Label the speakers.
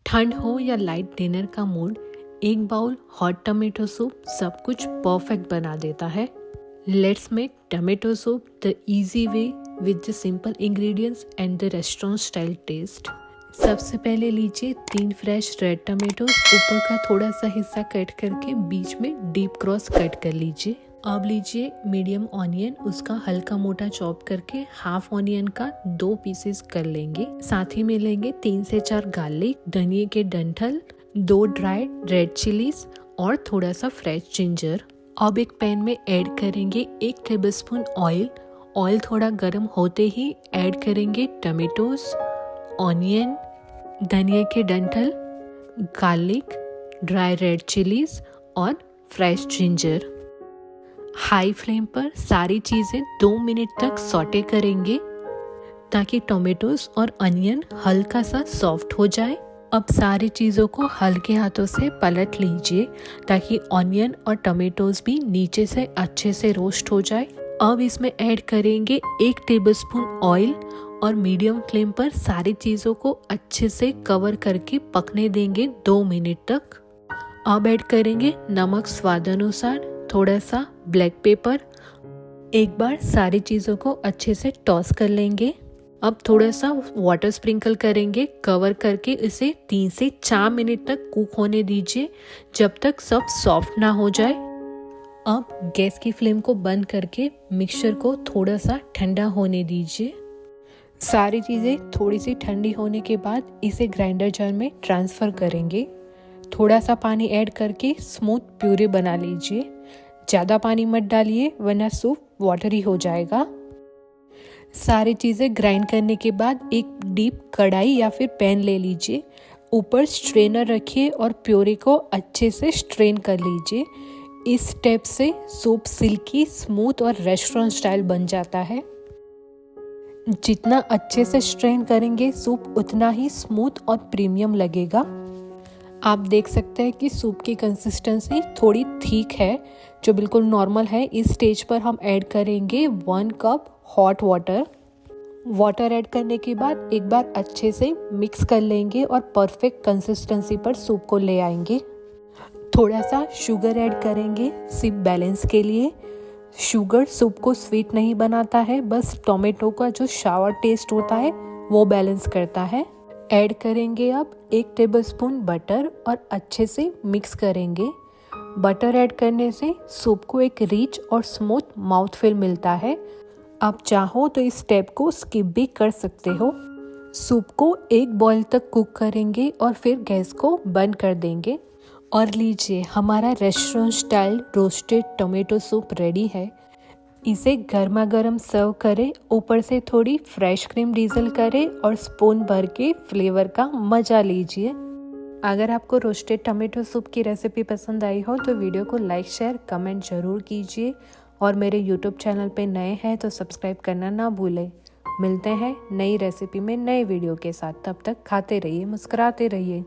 Speaker 1: ठंड हो या लाइट डिनर का मूड, एक बाउल हॉट टमेटो सूप सब कुछ परफेक्ट बना देता है। Let's make tomato soup the easy way with the simple ingredients and the restaurant style taste. सबसे पहले लीजिए 3 फ्रेश रेड टमेटोज, ऊपर का थोड़ा सा हिस्सा कट करके बीच में डीप क्रॉस कट कर लीजिए। अब लीजिए मीडियम ऑनियन, उसका हल्का मोटा चॉप करके हाफ ऑनियन का 2 पीसेस कर लेंगे। साथ ही में लेंगे 3 से 4 गार्लिक, धनिए के डंठल, 2 ड्राइड रेड चिलीज और थोड़ा सा फ्रेश जिंजर। अब एक पैन में ऐड करेंगे 1 टेबलस्पून ऑयल। ऑयल थोड़ा गर्म होते ही ऐड करेंगे टमेटोज, ऑनियन, धनिए के डंठल, गार्लिक, ड्राई रेड चिलीज और फ्रेश जिंजर। हाई फ्लेम पर सारी चीज़ें 2 मिनट तक सॉटे करेंगे ताकि टोमेटोज और अनियन हल्का सा सॉफ्ट हो जाए। अब सारी चीज़ों को हल्के हाथों से पलट लीजिए ताकि ऑनियन और टमेटोज भी नीचे से अच्छे से रोस्ट हो जाए। अब इसमें ऐड करेंगे 1 टेबलस्पून ऑयल और मीडियम फ्लेम पर सारी चीज़ों को अच्छे से कवर करके पकने देंगे 2 मिनट तक। अब ऐड करेंगे नमक स्वाद अनुसार, थोड़ा सा ब्लैक पेपर। एक बार सारी चीज़ों को अच्छे से टॉस कर लेंगे। अब थोड़ा सा वाटर स्प्रिंकल करेंगे, कवर करके इसे 3 से 4 मिनट तक कुक होने दीजिए जब तक सब सॉफ्ट ना हो जाए। अब गैस की फ्लेम को बंद करके मिक्सचर को थोड़ा सा ठंडा होने दीजिए। सारी चीज़ें थोड़ी सी ठंडी होने के बाद इसे ग्राइंडर जार में ट्रांसफ़र करेंगे। थोड़ा सा पानी ऐड करके स्मूथ प्यूरी बना लीजिए। ज़्यादा पानी मत डालिए वरना सूप वाटरी हो जाएगा। सारी चीज़ें ग्राइंड करने के बाद एक डीप कढ़ाई या फिर पैन ले लीजिए। ऊपर स्ट्रेनर रखिए और प्यूरी को अच्छे से स्ट्रेन कर लीजिए। इस स्टेप से सूप सिल्की, स्मूथ और रेस्टोरेंट स्टाइल बन जाता है। जितना अच्छे से स्ट्रेन करेंगे सूप उतना ही स्मूथ और प्रीमियम लगेगा। आप देख सकते हैं कि सूप की कंसिस्टेंसी थोड़ी थिक है, जो बिल्कुल नॉर्मल है। इस स्टेज पर हम ऐड करेंगे 1 cup hot water. Water add करने के बाद एक बार अच्छे से मिक्स कर लेंगे और परफेक्ट कंसिस्टेंसी पर सूप को ले आएंगे। थोड़ा सा शुगर ऐड करेंगे सिप बैलेंस के लिए। शुगर सूप को स्वीट नहीं बनाता है, बस टोमेटो का जो शावर टेस्ट होता है वो बैलेंस करता है। ऐड करेंगे अब 1 टेबलस्पून बटर और अच्छे से मिक्स करेंगे। बटर ऐड करने से सूप को एक रिच और स्मूथ माउथफील मिलता है। आप चाहो तो इस स्टेप को स्किप भी कर सकते हो। सूप को 1 बॉईल तक कुक करेंगे और फिर गैस को बंद कर देंगे। और लीजिए, हमारा restaurant style roasted tomato soup ready है। इसे गर्मा गर्म सर्व करें, ऊपर से थोड़ी फ्रेश क्रीम ड्रिजल करें और स्पून भर के फ्लेवर का मजा लीजिए। अगर आपको रोस्टेड टमाटो सूप की रेसिपी पसंद आई हो तो वीडियो को लाइक, शेयर, कमेंट जरूर कीजिए और मेरे यूट्यूब चैनल पे नए हैं तो सब्सक्राइब करना ना भूलें। मिलते हैं नई रेसिपी में नए वीडियो के साथ। तब तक खाते रहिए, मुस्कुराते रहिए।